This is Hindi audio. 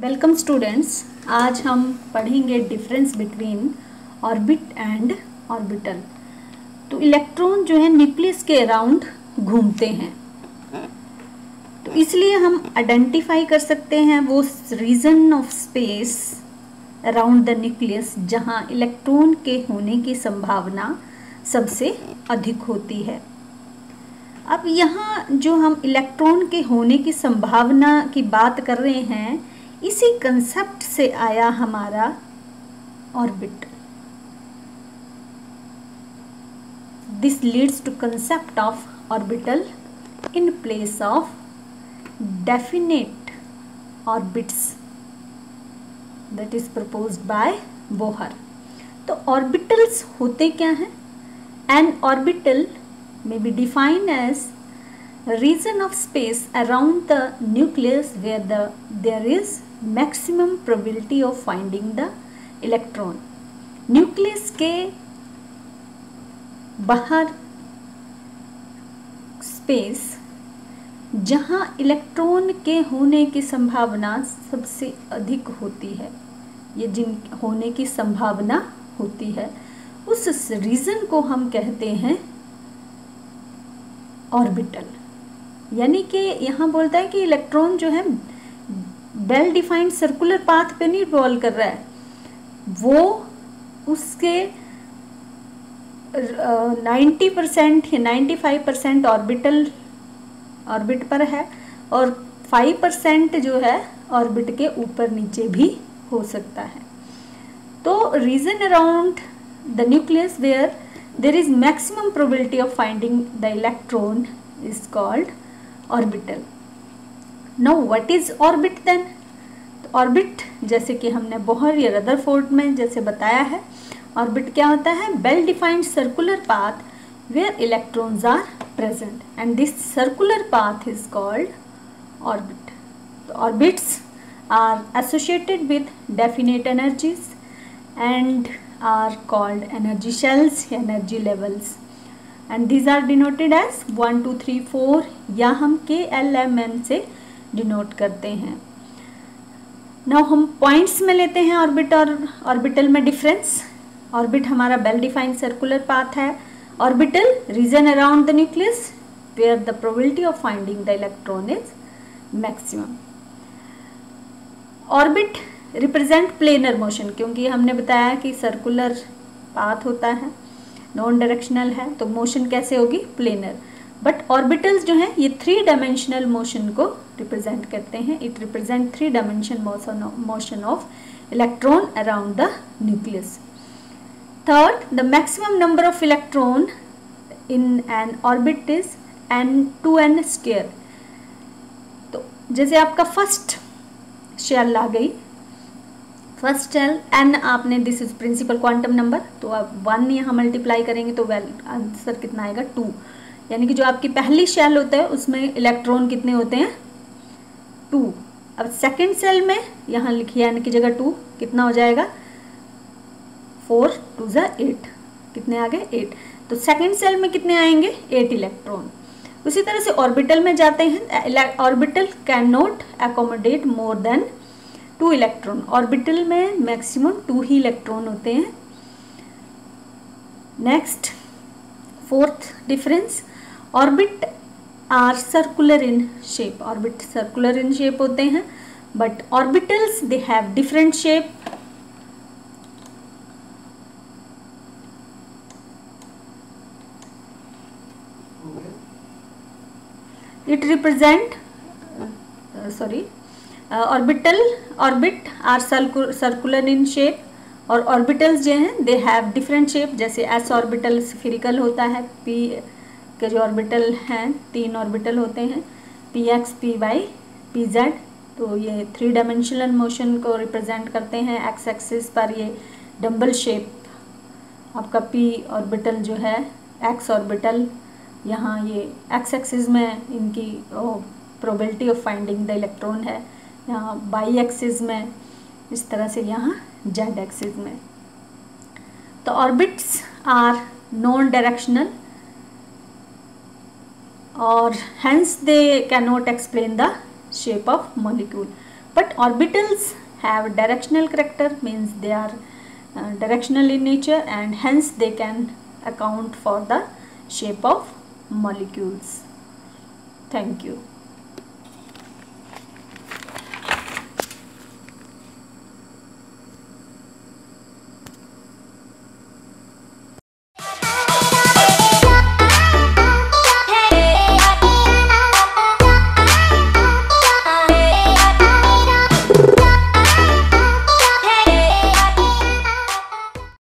Welcome students. आज हम पढ़ेंगे difference between orbit and orbital. तो इलेक्ट्रॉन जो है न्यूक्लियस के अराउंड घूमते हैं, तो इसलिए हम आइडेंटिफाई कर सकते हैं वो region of space around the nucleus जहां इलेक्ट्रॉन के होने की संभावना सबसे अधिक होती है। अब यहाँ जो हम इलेक्ट्रॉन के होने की संभावना की बात कर रहे हैं, इसी कंसेप्ट से आया हमारा orbit. This leads to concept of orbital in place of definite orbits that is proposed by Bohr. तो ऑर्बिटल्स होते क्या हैं? An orbital may be defined as a region of space around the nucleus where there is maximum probability of finding the electron. Nucleus के बाहर स्पेस जहाँ इलेक्ट्रॉन के होने की संभावना सबसे अधिक होती है, ये जिन होने की संभावना होती है, उस रीजन को हम कहते हैं ऑर्बिटल। यानी कि यहाँ बोलता है कि इलेक्ट्रॉन जो है वेल डिफाइंड सर्कुलर पाथ पे नहीं रिवॉल्व कर रहा है, वो उसके 90% या 95% ऑर्बिट पर है और 5% जो है ऑर्बिट के ऊपर नीचे भी हो सकता है। तो region around the nucleus where there is maximum probability of finding the electron is called orbital. Now what is orbit then? तो ऑर्बिट जैसे कि हमने बोहर या रदरफोर्ड में जैसे बताया है, ऑर्बिट क्या होता है? Well defined circular path where electrons are present and this circular path is called orbit. तो orbits are associated with definite energies and are called energy shells, energy levels, and these are denoted as 1 2 3 4 या हम KLMN से डिनोट करते हैं। नाउ हम पॉइंट्स में लेते हैं ऑर्बिट और ऑर्बिटल में डिफरेंस। ऑर्बिट हमारा वेल डिफाइंड सर्कुलर पाथ है। Orbital region around the nucleus where the probability of finding the electron is maximum. Orbit represent planar motion, क्योंकि हमने बताया कि सर्कुलर पाथ होता है, नॉन डायरेक्शनल है, तो मोशन कैसे होगी? प्लेनर। बट ऑर्बिटल्स जो हैं ये 3 डायमेंशनल मोशन को रिप्रेजेंट करते हैं। It represent 3 dimension motion of electron around the nucleus. Third, the maximum number of electron in an orbit is n2n square. तो जैसे आपका फर्स्ट शेल आ गई, फर्स्ट शेल n आपने, this is principal quantum number, तो आप 1 यहाँ मल्टीप्लाई करेंगे तो आंसर कितना आएगा? 2। यानी कि जो आपकी पहली शेल होता है उसमें इलेक्ट्रॉन कितने होते हैं? 2। अब सेकंड शेल में यहाँ लिखिए n की जगह 2, कितना हो जाएगा? 4 2 8, कितने आ गए? 8। तो सेकंड शेल में कितने आएंगे? 8 इलेक्ट्रॉन। उसी तरह से ऑर्बिटल में जाते हैं। Orbital can not accommodate more than 2 electron. Orbital में मैक्सिमम 2 ही इलेक्ट्रॉन होते हैं। Next, fourth difference, orbit are circular in shape. Orbit circular in shape होते हैं, but orbitals they have different shape. It represent orbit are circular in shape और ऑर्बिटल्स जो हैं दे हैव डिफरेंट शेप। जैसे s ऑर्बिटल स्फेरिकल होता है, p के जो ऑर्बिटल हैं 3 ऑर्बिटल होते हैं, px, py, pz। तो ये 3 डायमेंशनल मोशन को रिप्रेजेंट करते हैं। x एक्सिस पर ये डम्बल शेप आपका p ऑर्बिटल जो है, x ऑर्बिटल यहाँ ये x एक्सिस में इनकी probability of finding the electron है, यहाँ बाई एक्सिस में, इस तरह से यहाँ जेड एक्सिस में। तो ऑर्बिट्स आर नॉन डायरेक्शनल और hence they cannot explain the shape of molecule. But orbitals have directional character, means they are directional in nature, and hence they can account for the shape of molecules. Thank you.